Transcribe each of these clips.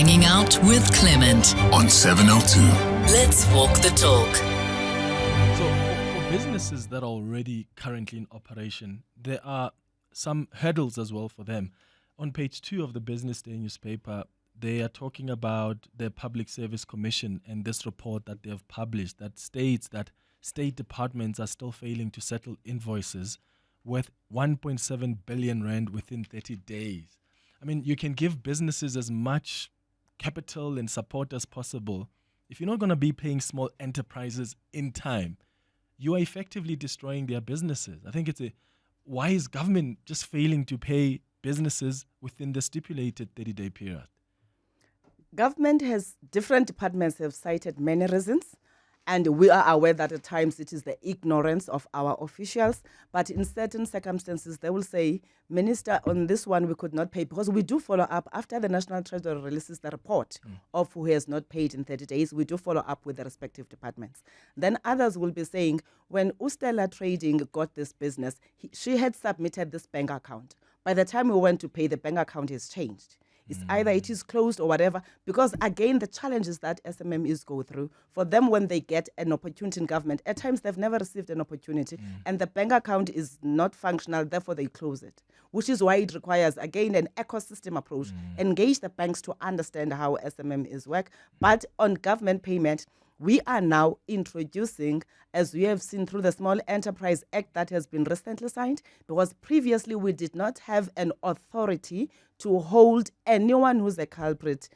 Hanging out with Clement on 702. Let's walk the talk. So for businesses that are already currently in operation, there are some hurdles as well for them. On page 2 of the Business Day newspaper, they are talking about the Public Service Commission and this report that they have published that states that state departments are still failing to settle invoices worth 1.7 billion rand within 30 days. I mean, you can give businesses as much capital and support as possible. If you're not going to be paying small enterprises in time, you are effectively destroying their businesses. I think why is government just failing to pay businesses within the stipulated 30-day period? Government different departments have cited many reasons, and we are aware that at times it is the ignorance of our officials, but in certain circumstances they will say, Minister, on this one we could not pay, because we do follow up after the National Treasury releases the report of who has not paid in 30 days. We do follow up with the respective departments. Then others will be saying, when Stella Trading got this business, she had submitted this bank account. By the time we went to pay, the bank account has changed. It's either it is closed or whatever, because again, the challenges that SMMEs go through, for them when they get an opportunity in government, at times they've never received an opportunity and the bank account is not functional, therefore they close it, which is why it requires, again, an ecosystem approach, engage the banks to understand how SMMEs work. But on government payment, we are now introducing, as we have seen through the Small Enterprise Act that has been recently signed, because previously we did not have an authority to hold anyone who's a culprit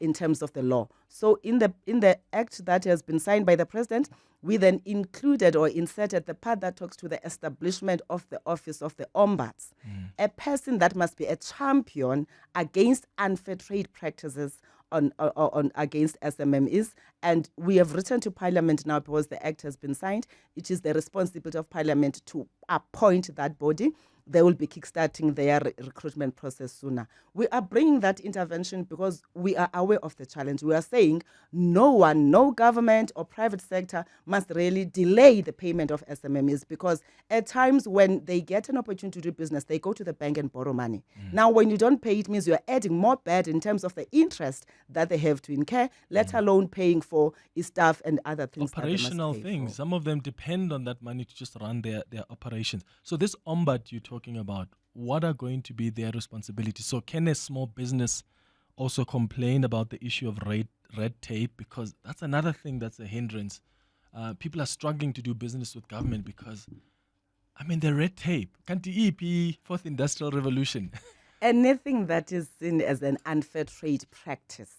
in terms of the law. So in the act that has been signed by the president, we then included or inserted the part that talks to the establishment of the office of the ombuds, a person that must be a champion against unfair trade practices on against SMMEs. And we have written to Parliament now, because the Act has been signed. It is the responsibility of Parliament to appoint that body. They will be kickstarting their recruitment process sooner. We are bringing that intervention because we are aware of the challenge. We are saying no government or private sector must really delay the payment of SMMEs, because at times when they get an opportunity to do business, they go to the bank and borrow money. Now, when you don't pay, it means you are adding more bad in terms of the interest that they have to incur, let alone paying for staff and other things. Operational things. Some of them depend on that money to just run their operations. So this ombud you're talking about, what are going to be their responsibilities? So can a small business also complain about the issue of red tape? Because that's another thing that's a hindrance. People are struggling to do business with government because, I mean, the red tape. Can't the EP, fourth industrial revolution? Anything that is seen as an unfair trade practice,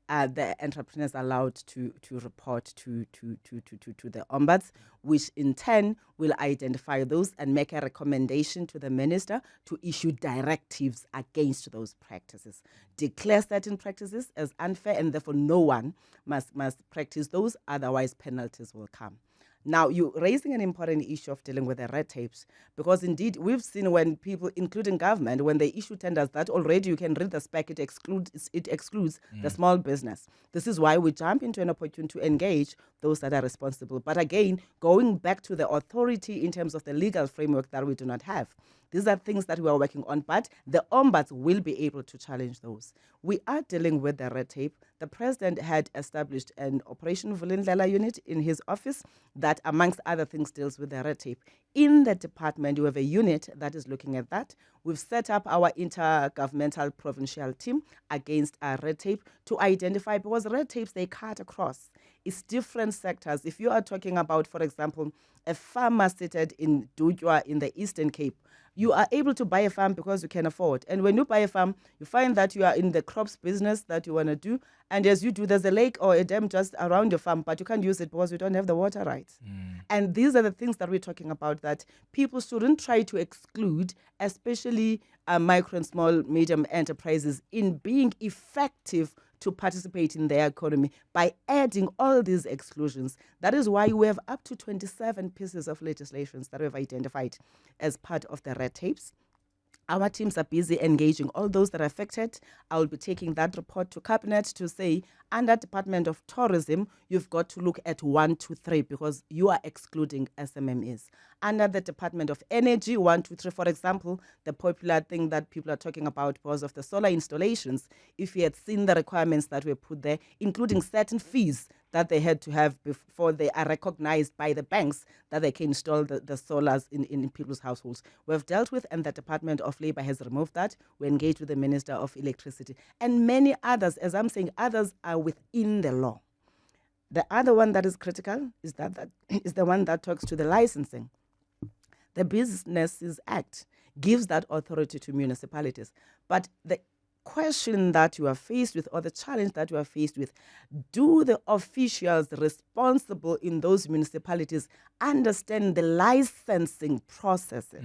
the entrepreneurs are allowed to report to the ombuds, which in turn will identify those and make a recommendation to the minister to issue directives against those practices. Declare certain practices as unfair, and therefore no one must practice those, otherwise penalties will come. Now, you're raising an important issue of dealing with the red tapes, because indeed we've seen when people, including government, when they issue tenders, that already you can read the spec, it excludes the small business. This is why we jump into an opportunity to engage those that are responsible. But again, going back to the authority in terms of the legal framework that we do not have. These are things that we are working on, but the ombuds will be able to challenge those. We are dealing with the red tape. The president had established an Operation Vulindlela unit in his office that, amongst other things, deals with the red tape. In the department, you have a unit that is looking at that. We've set up our intergovernmental provincial team against red tape to identify, because red tapes, they cut across. It's different sectors. If you are talking about, for example, a farmer seated in Dujwa in the Eastern Cape, you are able to buy a farm because you can afford. And when you buy a farm, you find that you are in the crops business that you want to do. And as you do, there's a lake or a dam just around your farm, but you can't use it because you don't have the water rights. And these are the things that we're talking about, that people shouldn't try to exclude, especially micro and small, medium enterprises, in being effective to participate in their economy by adding all these exclusions. That is why we have up to 27 pieces of legislation that we have identified as part of the red tapes. Our teams are busy engaging all those that are affected. I will be taking that report to Cabinet to say, under Department of Tourism, you've got to look at 1, 2, 3 because you are excluding SMMEs. Under the Department of Energy, 1, 2, 3, for example, the popular thing that people are talking about because of the solar installations, if you had seen the requirements that were put there, including certain fees that they had to have before they are recognized by the banks that they can install the solars in people's households. We've dealt with, and the Department of Labor has removed that. We engaged with the Minister of Electricity. And many others, as I'm saying, others are within the law. The other one that is critical is that is the one that talks to the licensing. The Businesses Act gives that authority to municipalities. But the question that you are faced with, or the challenge that you are faced with, do the officials responsible in those municipalities understand the licensing processes?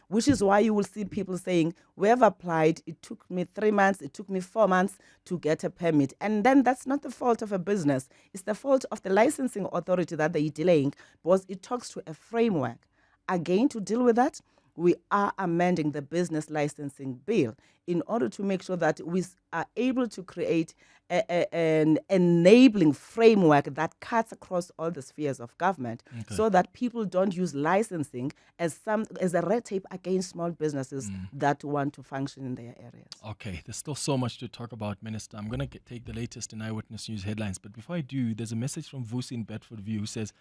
Which is why you will see people saying, we have applied, it took me 3 months, it took me 4 months to get a permit. And then that's not the fault of a business. It's the fault of the licensing authority that they're delaying, because it talks to a framework. Again, to deal with that, we are amending the business licensing bill in order to make sure that we are able to create an enabling framework that cuts across all the spheres of government, so that people don't use licensing as a red tape against small businesses that want to function in their areas. Okay, there's still so much to talk about, Minister. I'm going to take the latest in Eyewitness News headlines. But before I do, there's a message from Vusi in Bedford View who says,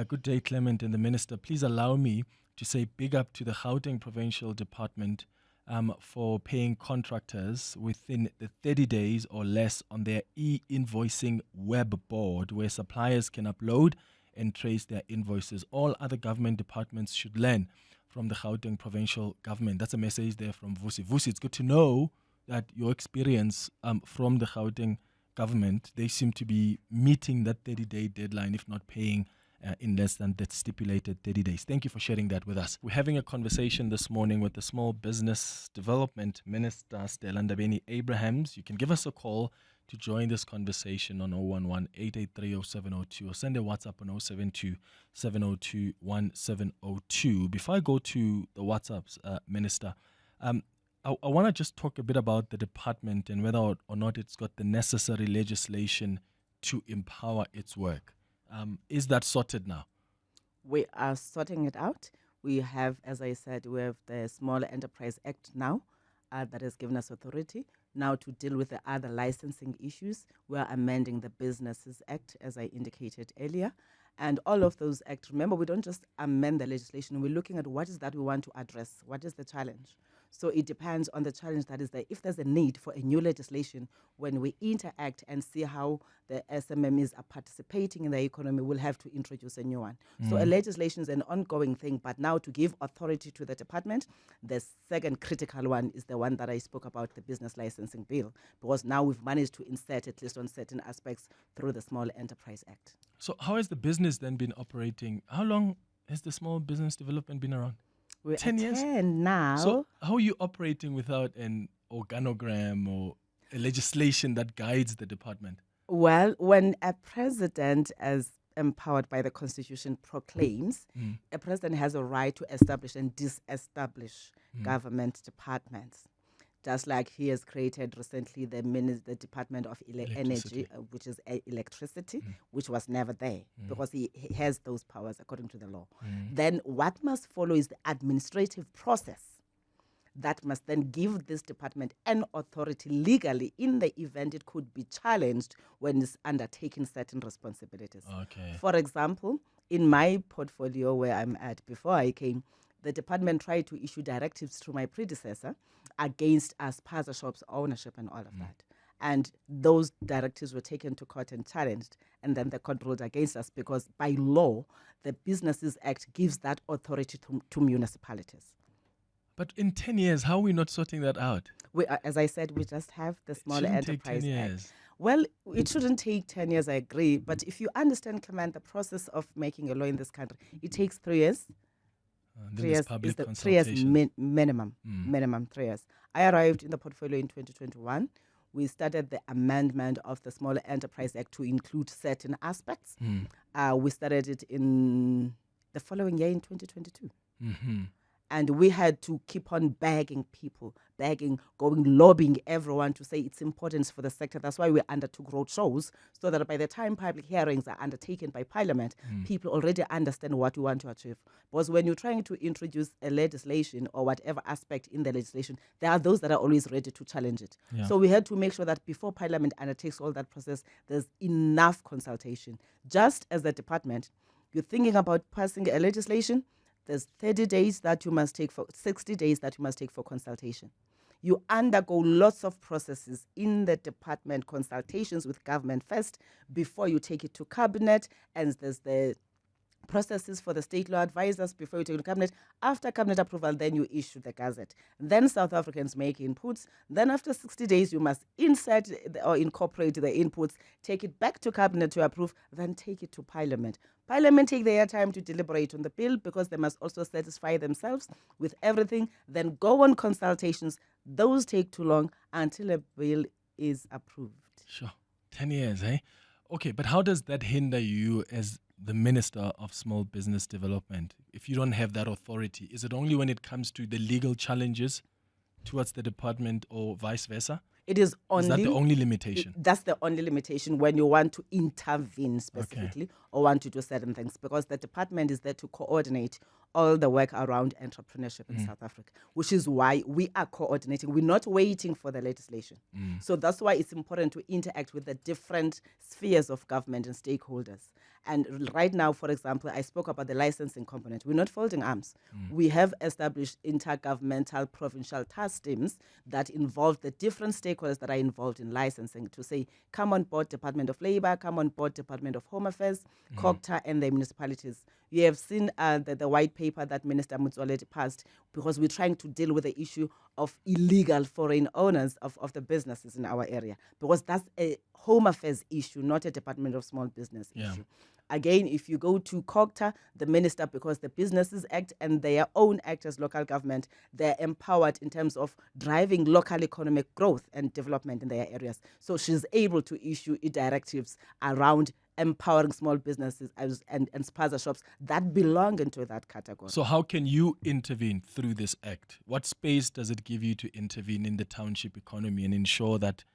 good day, Clement and the Minister. Please allow me to say big up to the Gauteng Provincial Department for paying contractors within the 30 days or less on their e-invoicing web board, where suppliers can upload and trace their invoices. All other government departments should learn from the Gauteng Provincial Government. That's a message there from Vusi. Vusi, it's good to know that your experience from the Gauteng government, they seem to be meeting that 30-day deadline, if not paying in less than that stipulated 30 days. Thank you for sharing that with us. We're having a conversation this morning with the Small Business Development Minister, Stella Ndabeni-Abrahams. You can give us a call to join this conversation on 011-883-0702 or send a WhatsApp on 072-702-1702. Before I go to the WhatsApps, Minister, I want to just talk a bit about the department and whether or not it's got the necessary legislation to empower its work. Is that sorted now? We are sorting it out. We have, as I said, we have the Small Enterprise Act now that has given us authority. Now to deal with the other licensing issues, we are amending the Businesses Act, as I indicated earlier. And all of those acts, remember, we don't just amend the legislation. We're looking at what is that we want to address. What is the challenge? So it depends on the challenge that is there. If there's a need for a new legislation, when we interact and see how the SMMEs are participating in the economy, we'll have to introduce a new one. So a legislation is an ongoing thing, but now to give authority to the department, the second critical one is the one that I spoke about, the business licensing bill, because now we've managed to insert, at least on certain aspects, through the Small Enterprise Act. So how has the business then been operating? How long has the small business development been around? We're 10 at years? 10 now. So how are you operating without an organogram or a legislation that guides the department? Well, when a president, as empowered by the Constitution, proclaims, a president has a right to establish and disestablish government departments. Just like he has created recently the Department of Energy, which is electricity, which was never there because he has those powers according to the law. Then what must follow is the administrative process that must then give this department an authority legally in the event it could be challenged when it's undertaking certain responsibilities. Okay. For example, in my portfolio where I'm at before I came, the department tried to issue directives through my predecessor against Spaza Shop's ownership and all of that. And those directives were taken to court and challenged, and then the court ruled against us because by law, the Businesses Act gives that authority to municipalities. But in 10 years, how are we not sorting that out? We, as I said, we just have the Small Enterprise take 10 Act. years. Well, it shouldn't take 10 years, I agree. But if you understand, Clement, the process of making a law in this country, it takes 3 years. And 3 then years there's public is the 3 years consultation. minimum 3 years. I arrived in the portfolio in 2021. We started the amendment of the Small Enterprise Act to include certain aspects. We started it in the following year in 2022. And we had to keep on begging people, lobbying everyone to say it's important for the sector. That's why we undertook road shows, so that by the time public hearings are undertaken by Parliament, people already understand what we want to achieve. Because when you're trying to introduce a legislation or whatever aspect in the legislation, there are those that are always ready to challenge it. Yeah. So we had to make sure that before Parliament undertakes all that process, there's enough consultation. Just as the department, you're thinking about passing a legislation, there's 30 days that you must take 60 days that you must take for consultation. You undergo lots of processes in the department, consultations with government first before you take it to cabinet, and there's the processes for the state law advisors before you take it to cabinet. After cabinet approval, then you issue the gazette. Then South Africans make inputs. Then after 60 days, you must insert or incorporate the inputs, take it back to cabinet to approve, then take it to Parliament. Parliament take their time to deliberate on the bill because they must also satisfy themselves with everything, then go on consultations. Those take too long until a bill is approved. Sure. 10 years, eh? Okay, but how does that hinder you as the Minister of Small Business Development if you don't have that authority? Is it only when it comes to the legal challenges towards the department or vice versa? It is only. Is that the only limitation? That's the only limitation when you want to intervene specifically or want to do certain things, because the department is there to coordinate all the work around entrepreneurship in South Africa, which is why we are coordinating. We're not waiting for the legislation. So that's why it's important to interact with the different spheres of government and stakeholders. And right now, for example, I spoke about the licensing component. We're not folding arms. We have established intergovernmental provincial task teams that involve the different stakeholders that are involved in licensing to say, come on board Department of Labor, come on board Department of Home Affairs, COGTA, and the municipalities. You have seen the white paper that Minister Mutsoaledi passed, because we're trying to deal with the issue of illegal foreign owners of the businesses in our area, because that's a Home Affairs issue, not a Department of Small Business issue. Again, if you go to COGTA, the minister, because the Businesses Act and their own act as local government, they're empowered in terms of driving local economic growth and development in their areas. So she's able to issue directives around empowering small businesses and spaza shops that belong into that category. So how can you intervene through this act? What space does it give you to intervene in the township economy and ensure that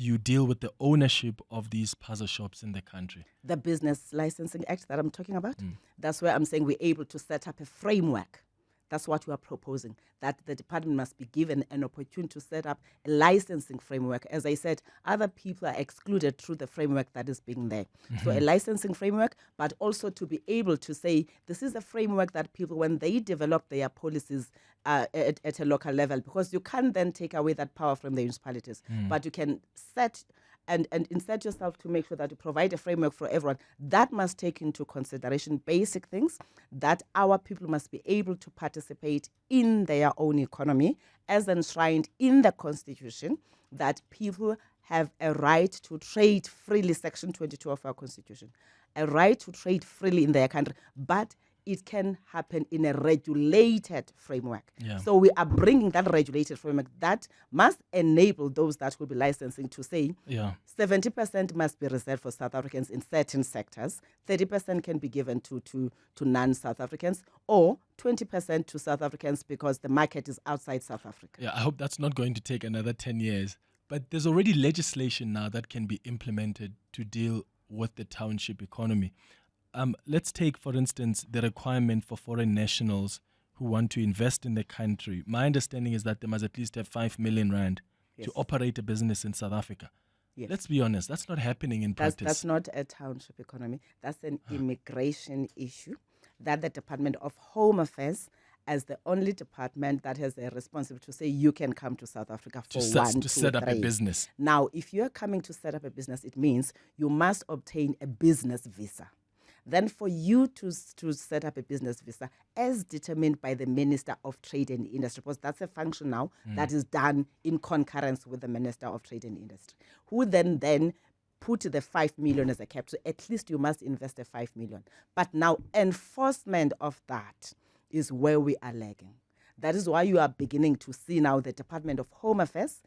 you deal with the ownership of these spaza shops in the country? The Business Licensing Act that I'm talking about, that's where I'm saying we're able to set up a framework. That's what we are proposing, that the department must be given an opportunity to set up a licensing framework. As I said, other people are excluded through the framework that is being there. So a licensing framework, but also to be able to say, this is a framework that people, when they develop their policies at a local level, because you can't then take away that power from the municipalities, but you can set and insert yourself to make sure that you provide a framework for everyone. That must take into consideration basic things, that our people must be able to participate in their own economy as enshrined in the Constitution, that people have a right to trade freely, Section 22 of our Constitution, a right to trade freely in their country, but it can happen in a regulated framework. So we are bringing that regulated framework that must enable those that will be licensing to say 70% must be reserved for South Africans in certain sectors, 30% can be given to non-South Africans, or 20% to South Africans because the market is outside South Africa. Yeah, I hope that's not going to take another 10 years. But there's already legislation now that can be implemented to deal with the township economy. Let's take, for instance, the requirement for foreign nationals who want to invest in the country. My understanding is that they must at least have 5 million rand to operate a business in South Africa. Let's be honest, that's not happening in practice. That's not a township economy. That's an immigration issue that the Department of Home Affairs, as the only department that has a responsibility to say you can come to South Africa for to set up a business. Now, if you're coming to set up a business, it means you must obtain a business visa. Then for you to set up a business visa as determined by the Minister of Trade and Industry, because that's a function now that is done in concurrence with the Minister of Trade and Industry, who then put the 5 million as a cap. So at least you must invest the 5 million. But now enforcement of that is where we are lagging. That is why you are beginning to see now the Department of Home Affairs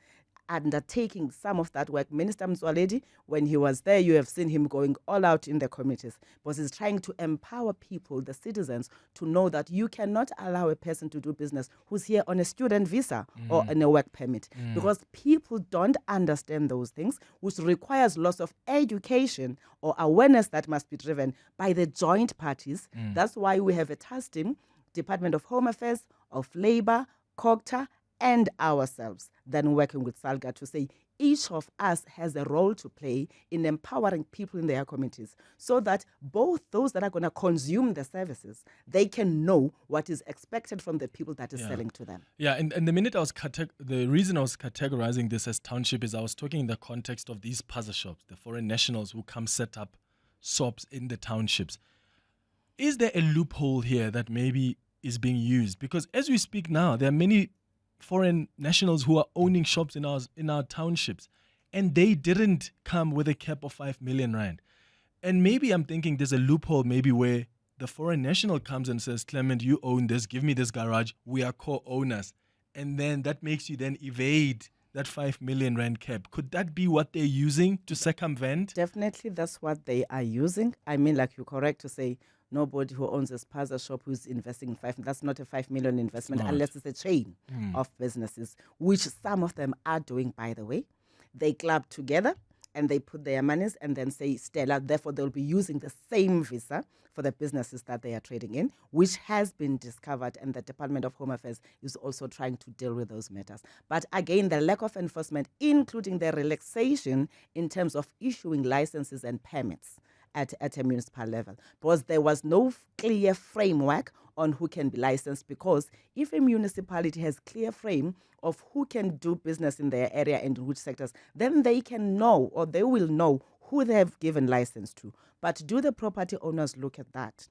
undertaking some of that work. Minister Mzwaledi, when he was there, you have seen him going all out in the communities, because he's trying to empower people, the citizens, to know that you cannot allow a person to do business who's here on a student visa or on a work permit, because people don't understand those things, which requires lots of education or awareness that must be driven by the joint parties. That's why we have a task team, Department of Home Affairs, of Labour, COGTA, and ourselves, then working with SALGA to say each of us has a role to play in empowering people in their communities, so that both those that are going to consume the services, they can know what is expected from the people that is selling to them. Yeah, and the minute the reason I was categorizing this as township is I was talking in the context of these puzzle shops, the foreign nationals who come set up shops in the townships. Is there a loophole here that maybe is being used? Because as we speak now, there are many foreign nationals who are owning shops in our townships, and they didn't come with a cap of 5 million rand. And maybe I'm thinking there's a loophole maybe where the foreign national comes and says, Clement, you own this, give me this garage, we are co-owners. And then that makes you then evade that 5 million rand cap. Could that be what they're using to circumvent? Definitely that's what they are using. I mean, like you're correct to say, nobody who owns a spaza shop who's investing in that's not a 5 million investment unless it's a chain of businesses, which some of them are doing, by the way. They club together and they put their monies and then say Stella, therefore they'll be using the same visa for the businesses that they are trading in, which has been discovered, and the Department of Home Affairs is also trying to deal with those matters. But again, the lack of enforcement, including the relaxation in terms of issuing licenses and permits at a municipal level, because there was no clear framework on who can be licensed, because if a municipality has clear frame of who can do business in their area and in which sectors, then they can know, or they will know, who they have given license to. But do the property owners look at that?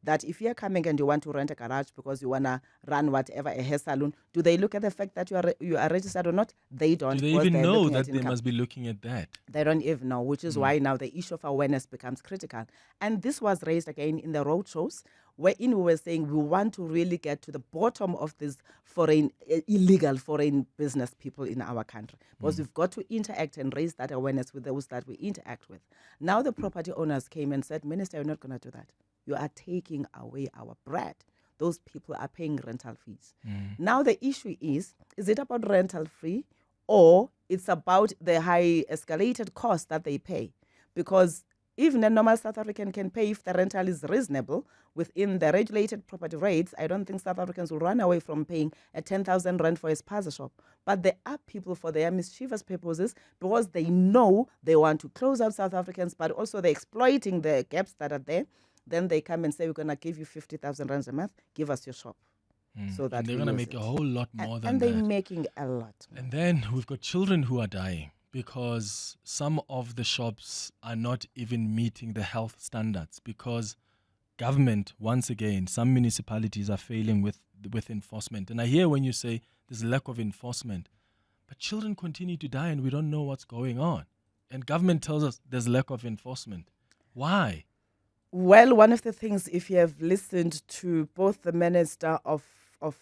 That if you're coming and you want to rent a garage because you want to run whatever, a hair salon, do they look at the fact that you are registered or not? They don't. Do they even know that they must be looking at that? They don't even know, which is why now the issue of awareness becomes critical. And this was raised again in the road shows, wherein we were saying we want to really get to the bottom of these illegal foreign business people in our country, because we've got to interact and raise that awareness with those that we interact with. Now the property owners came and said, Minister, you're not going to do that. You are taking away our bread. Those people are paying rental fees. Now the issue is it about rental fee, or it's about the high escalated cost that they pay? Because even a normal South African can pay if the rental is reasonable within the regulated property rates. I don't think South Africans will run away from paying a 10,000 rand for a spaza shop. But there are people, for their mischievous purposes, because they know they want to close out South Africans, but also they're exploiting the gaps that are there. Then they come and say, we're going to give you 50,000 rands a month, give us your shop. So that and they're going to make a whole lot more than that. And they're making a lot more. And then we've got children who are dying because some of the shops are not even meeting the health standards, because government, once again, some municipalities are failing with enforcement. And I hear when you say there's a lack of enforcement, but children continue to die and we don't know what's going on. And government tells us there's lack of enforcement. Why? Well, one of the things, if you have listened to both the Minister of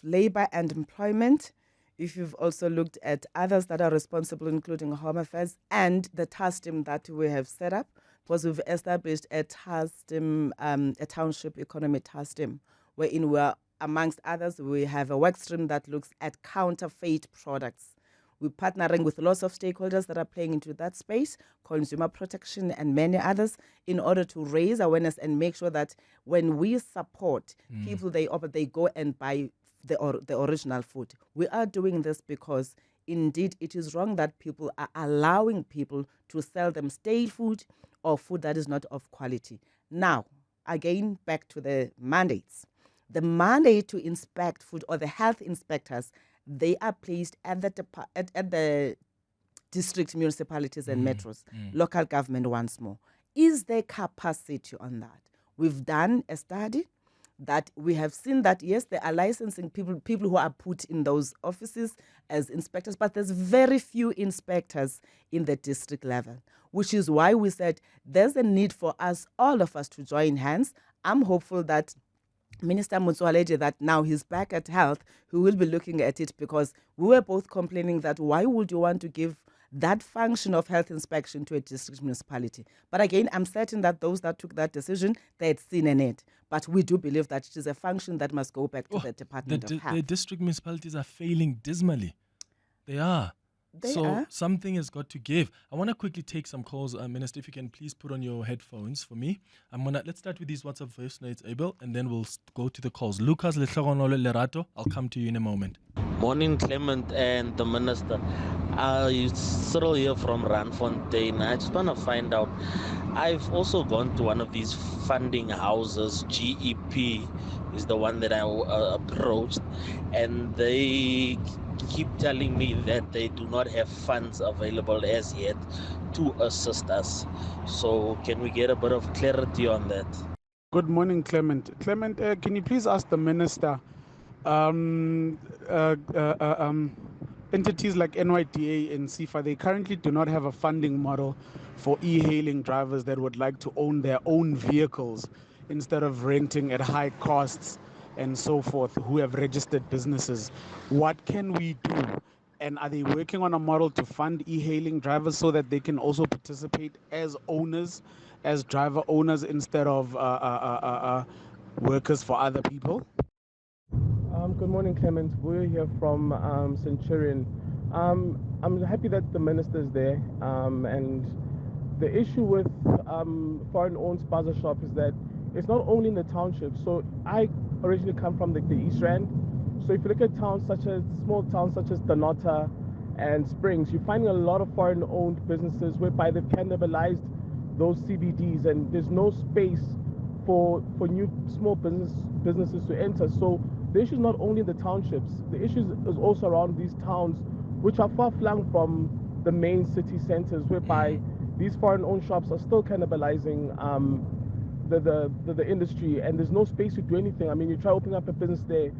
Labour and Employment, if you've also looked at others that are responsible, including Home Affairs and the task team that we have set up, because we've established a task team, a township economy task team, wherein we're, amongst others, we have a work stream that looks at counterfeit products. We're partnering with lots of stakeholders that are playing into that space, consumer protection and many others, in order to raise awareness and make sure that when we support people, they go and buy the original food. We are doing this because indeed it is wrong that people are allowing people to sell them stale food or food that is not of quality. Now, again, back to the mandates. The mandate to inspect food, or the health inspectors, they are placed at the district municipalities and metros, local government once more. Is there capacity on that? We've done a study that we have seen that, yes, there are licensing people who are put in those offices as inspectors, but there's very few inspectors in the district level, which is why we said there's a need for us, all of us, to join hands. I'm hopeful that Minister Motsoaledi that now he's back at health, who will be looking at it, because we were both complaining that why would you want to give that function of health inspection to a district municipality? But again, I'm certain that those that took that decision, they had seen in it. But we do believe that it is a function that must go back to the Department of Health. The district municipalities are failing dismally. They are. So something has got to give. I want to quickly take some calls. Minister, if you can please put on your headphones for me. Let's start with these WhatsApp voice notes, Abel, and then we'll go to the calls. Lucas Lehlogonolo Lerato, I'll come to you in a moment. Morning, Clement and the Minister. Cyril here from Randfontein. I just want to find out. I've also gone to one of these funding houses. GEP is the one that I approached, and they keep telling me that they do not have funds available as yet to assist us. So can we get a bit of clarity on that? Good morning, Clement. Clement, can you please ask the Minister, entities like NYDA and CIFA, they currently do not have a funding model for e-hailing drivers that would like to own their own vehicles instead of renting at high costs and so forth, who have registered businesses. What can we do? And are they working on a model to fund e-hailing drivers so that they can also participate as owners, as driver owners, instead of workers for other people? Good morning, Clement. We're here from Centurion. I'm happy that the minister's there. And the issue with foreign-owned spaza shop is that it's not only in the township. So I originally come from the East Rand. So if you look at small towns such as Donota and Springs, you're finding a lot of foreign-owned businesses whereby they've cannibalized those CBDs, and there's no space for new small businesses to enter. So the issue is not only in the townships. The issue is also around these towns, which are far-flung from the main city centers, whereby these foreign-owned shops are still cannibalizing the industry, and there's no space to do anything. I mean, you try opening up a business there,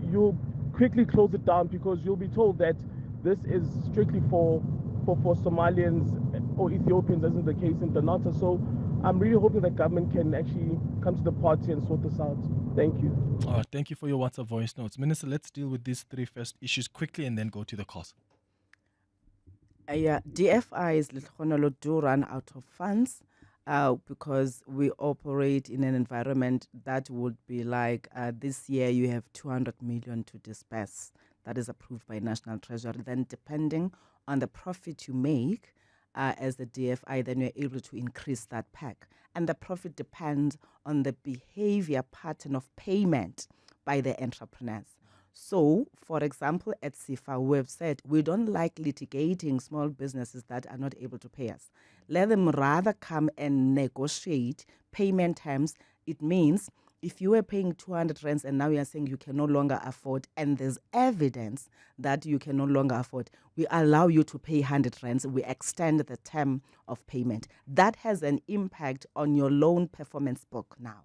you'll quickly close it down because you'll be told that this is strictly for Somalians or Ethiopians, as is the case in Donata. So I'm really hoping that government can actually come to the party and sort this out. Thank you. All right, thank you for your WhatsApp voice notes. Minister, let's deal with these three first issues quickly and then go to the cause. DFIs do run out of funds because we operate in an environment that would be like this year you have 200 million to disperse. That is approved by National Treasury. Then depending on the profit you make as the DFI, then you're able to increase that pack. And the profit depends on the behavior pattern of payment by the entrepreneurs. So, for example, at CIFA, we have said we don't like litigating small businesses that are not able to pay us. Let them rather come and negotiate payment terms. It means if you were paying 200 rands and now you're saying you can no longer afford, and there's evidence that you can no longer afford, we allow you to pay 100 rands. We extend the term of payment. That has an impact on your loan performance book now.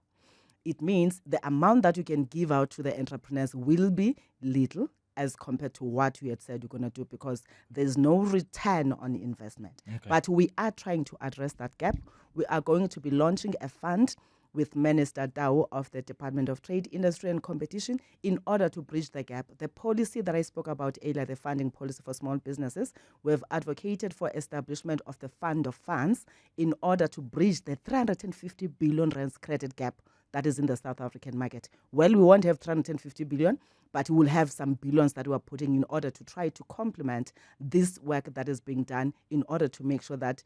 It means the amount that you can give out to the entrepreneurs will be little as compared to what we had said you're going to do, because there's no return on investment. Okay. But we are trying to address that gap. We are going to be launching a fund with Minister Dao of the Department of Trade, Industry and Competition in order to bridge the gap. The policy that I spoke about earlier, the funding policy for small businesses, we've advocated for establishment of the fund of funds in order to bridge the 350 billion rands credit gap that is in the South African market. Well, we won't have 350 billion, but we'll have some billions that we're putting in order to try to complement this work that is being done in order to make sure that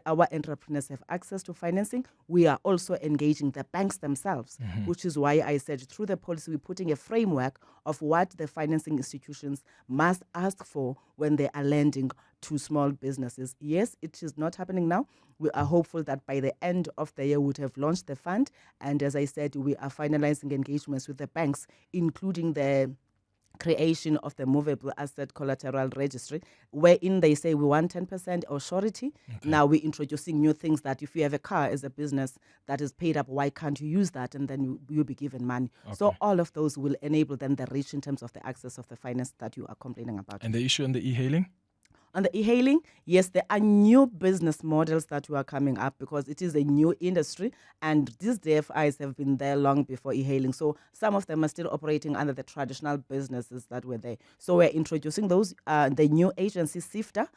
our entrepreneurs have access to financing. We are also engaging the banks themselves, which is why I said through the policy, we're putting a framework of what the financing institutions must ask for when they are lending to small businesses. Yes, it is not happening now. We are hopeful that by the end of the year, we would have launched the fund. And as I said, we are finalizing engagements with the banks, including the creation of the movable asset collateral registry, wherein they say we want 10% or surety. Okay. Now we're introducing new things that if you have a car as a business that is paid up, why can't you use that? And then you'll be given money. Okay. So all of those will enable then the reach in terms of the access of the finance that you are complaining about. And the issue on the e-hailing? On the e-hailing, yes, there are new business models that were coming up because it is a new industry, and these DFIs have been there long before e-hailing. So some of them are still operating under the traditional businesses that were there. So we're introducing those. The new agency, SIFTA,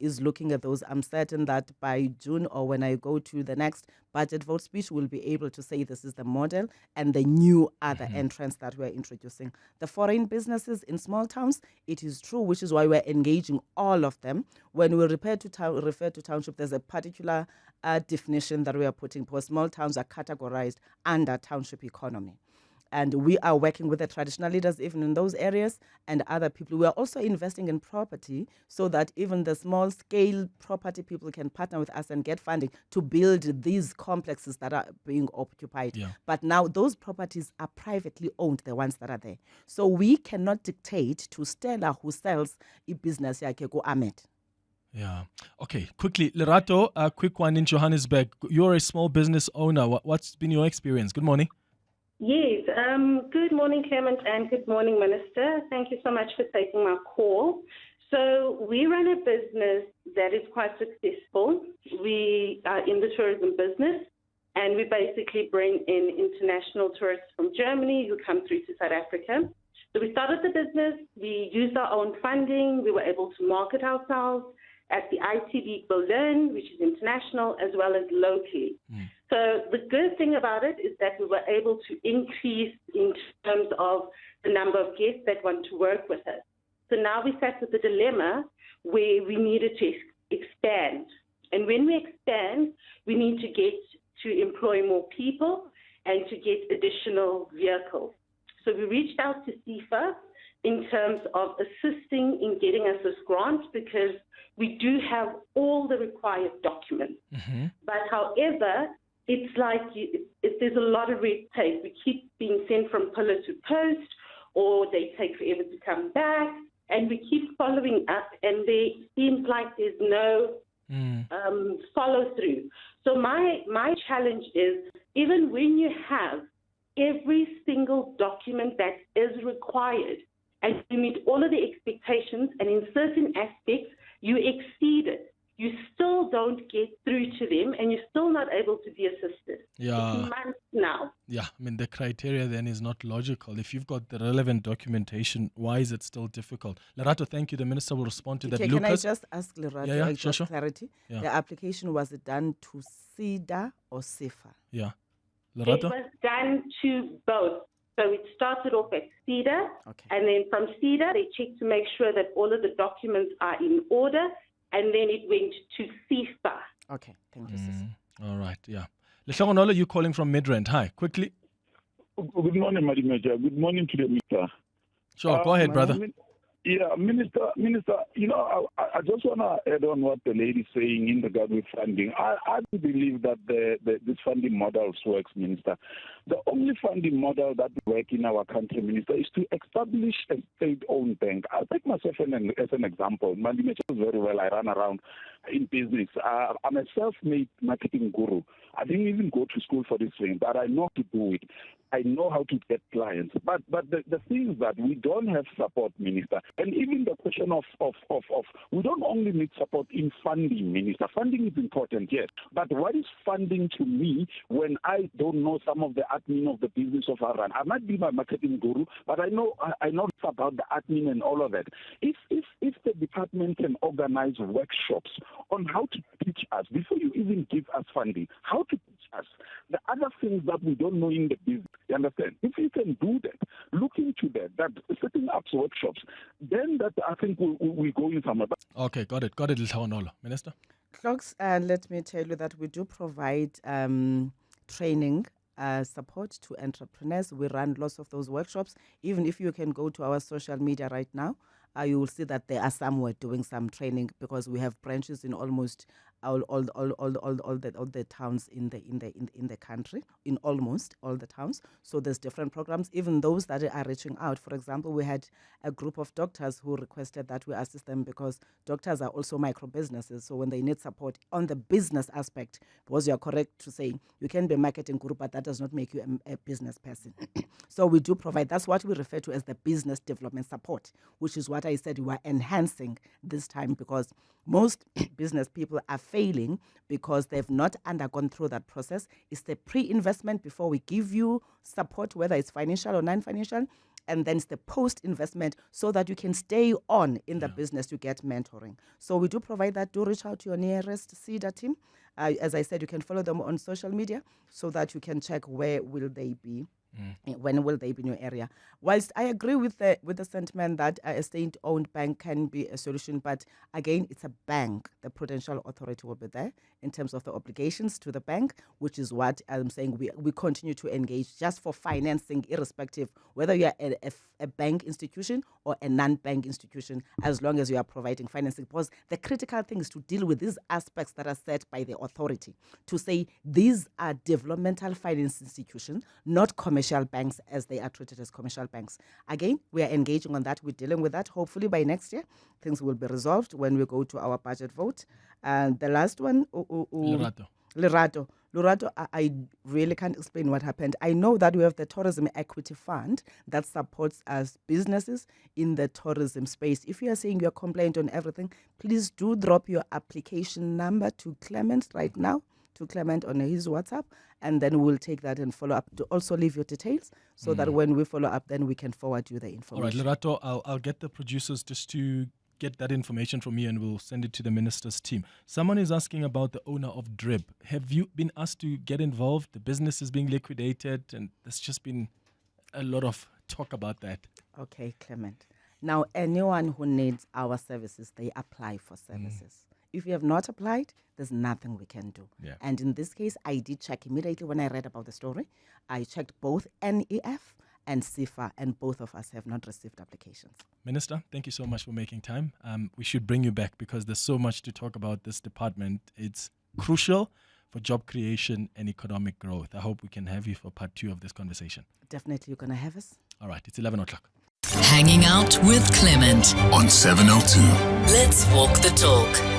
is looking at those. I'm certain that by June or when I go to the next budget vote speech, we'll be able to say this is the model and the new other entrants that we're introducing. The foreign businesses in small towns, it is true, which is why we're engaging all of them. When we refer to township, there's a particular definition that we are putting because small towns are categorized under township economy. And we are working with the traditional leaders even in those areas and other people. We are also investing in property so that even the small-scale property people can partner with us and get funding to build these complexes that are being occupied. Yeah. But now those properties are privately owned, the ones that are there. So we cannot dictate to Stella, who sells a business, go Ahmed. Yeah. Okay, quickly, Lerato, a quick one in Johannesburg. You're a small business owner. What's been your experience? Good morning. Yes, good morning, Clement, and good morning, Minister. Thank you so much for taking my call. So we run a business that is quite successful. We are in the tourism business, and we basically bring in international tourists from Germany who come through to South Africa. So we started the business, we used our own funding, we were able to market ourselves at the ITB Berlin, which is international, as well as locally. So the good thing about it is that we were able to increase in terms of the number of guests that want to work with us. So now we sat with the dilemma where we needed to expand. And when we expand, we need to get to employ more people and to get additional vehicles. So we reached out to SIFA in terms of assisting in getting us this grant because we do have all the required documents. But however, it's like there's a lot of red tape. We keep being sent from pillar to post, or they take forever to come back, and we keep following up, and there seems like there's no follow through. So my challenge is, even when you have every single document that is required, and you meet all of the expectations, and in certain aspects you exceed it, you still don't get through to them, and you're still not able to be assisted. Yeah. It's months now. Yeah, I mean, the criteria then is not logical. If you've got the relevant documentation, why is it still difficult? Lerato, thank you. The minister will respond to that. Can Lucas? I just ask Lerato sure. clarity? Yeah. The application, was it done to SIDA or SIFA? Yeah. It Lerato? was done to both. So it started off at CEDA, and then from CEDA, they checked to make sure that all of the documents are in order, and then it went to SIFA. Okay, thank you, Sis. All right, yeah. Leshongonola, you calling from Midrand. Hi, quickly. Good morning, Madam Major. Good morning to the minister. Sure, go ahead, brother. Minister, I just want to add on what the lady is saying in regard with funding. I do believe that this funding models works, Minister. The only funding model that works in our country, Minister, is to establish a state-owned bank. I'll take myself as an example. Madam Major knows very well I run around in business. I'm a self-made marketing guru. I didn't even go to school for this thing, but I know how to do it. I know how to get clients. But the thing is that we don't have support, Minister. And even the question of we don't only need support in funding, Minister. Funding is important, yes. But what is funding to me when I don't know some of the admin of the business of our run? I might be my marketing guru, but I know about the admin and all of that. If the department can organize workshops on how to teach us before you even give us funding, how to teach us the other things that we don't know in the business. You understand? If you can do that, look into that setting up workshops, then that I think we go in somewhere. Okay, got it, Leshongonola. Minister? Clocks, let me tell you that we do provide training support to entrepreneurs. We run lots of those workshops. Even if you can go to our social media right now, you will see that there are somewhere doing some training because we have branches in almost the towns in the country, in almost all the towns. So there's different programs, even those that are reaching out. For example, we had a group of doctors who requested that we assist them because doctors are also micro businesses. So when they need support on the business aspect, because you are correct to say you can be a marketing group, but that does not make you a business person. So we do provide, that's what we refer to as the business development support, which is what I said we are enhancing this time, because most business people are failing because they've not undergone through that process. It's the pre-investment before we give you support, whether it's financial or non-financial, and then it's the post-investment so that you can stay on in the business to get mentoring. So we do provide that. Do reach out to your nearest CEDA team. As I said, you can follow them on social media so that you can check where will they be. When will they be in your area? Whilst I agree with the sentiment that a state-owned bank can be a solution, but again, it's a bank. The Prudential Authority will be there in terms of the obligations to the bank, which is what I'm saying we continue to engage just for financing, irrespective whether you are a bank institution or a non-bank institution, as long as you are providing financing. Because the critical thing is to deal with these aspects that are set by the authority, to say these are developmental finance institutions, not commercial banks as they are treated as commercial banks. Again, we are engaging on that. We're dealing with that. Hopefully by next year, things will be resolved when we go to our budget vote. And the last one, Lerato, I really can't explain what happened. I know that we have the Tourism Equity Fund that supports us businesses in the tourism space. If you are saying your complaint on everything, please do drop your application number to Clement right now, to Clement on his WhatsApp, and then we'll take that and follow up. To also leave your details so that when we follow up, then we can forward you the information. All right, Lerato, I'll get the producers just to get that information from you and we'll send it to the minister's team. Someone is asking about the owner of Drib. Have you been asked to get involved? The business is being liquidated and there's just been a lot of talk about that. Okay, Clement. Now, anyone who needs our services, they apply for services. If you have not applied, there's nothing we can do. Yeah. And in this case, I did check immediately when I read about the story. I checked both NEF and CIFA, and both of us have not received applications. Minister, thank you so much for making time. We should bring you back because there's so much to talk about this department. It's crucial for job creation and economic growth. I hope we can have you for part 2 of this conversation. Definitely, you're going to have us. All right, it's 11 o'clock. Hanging out with Clement on 702. Let's walk the talk.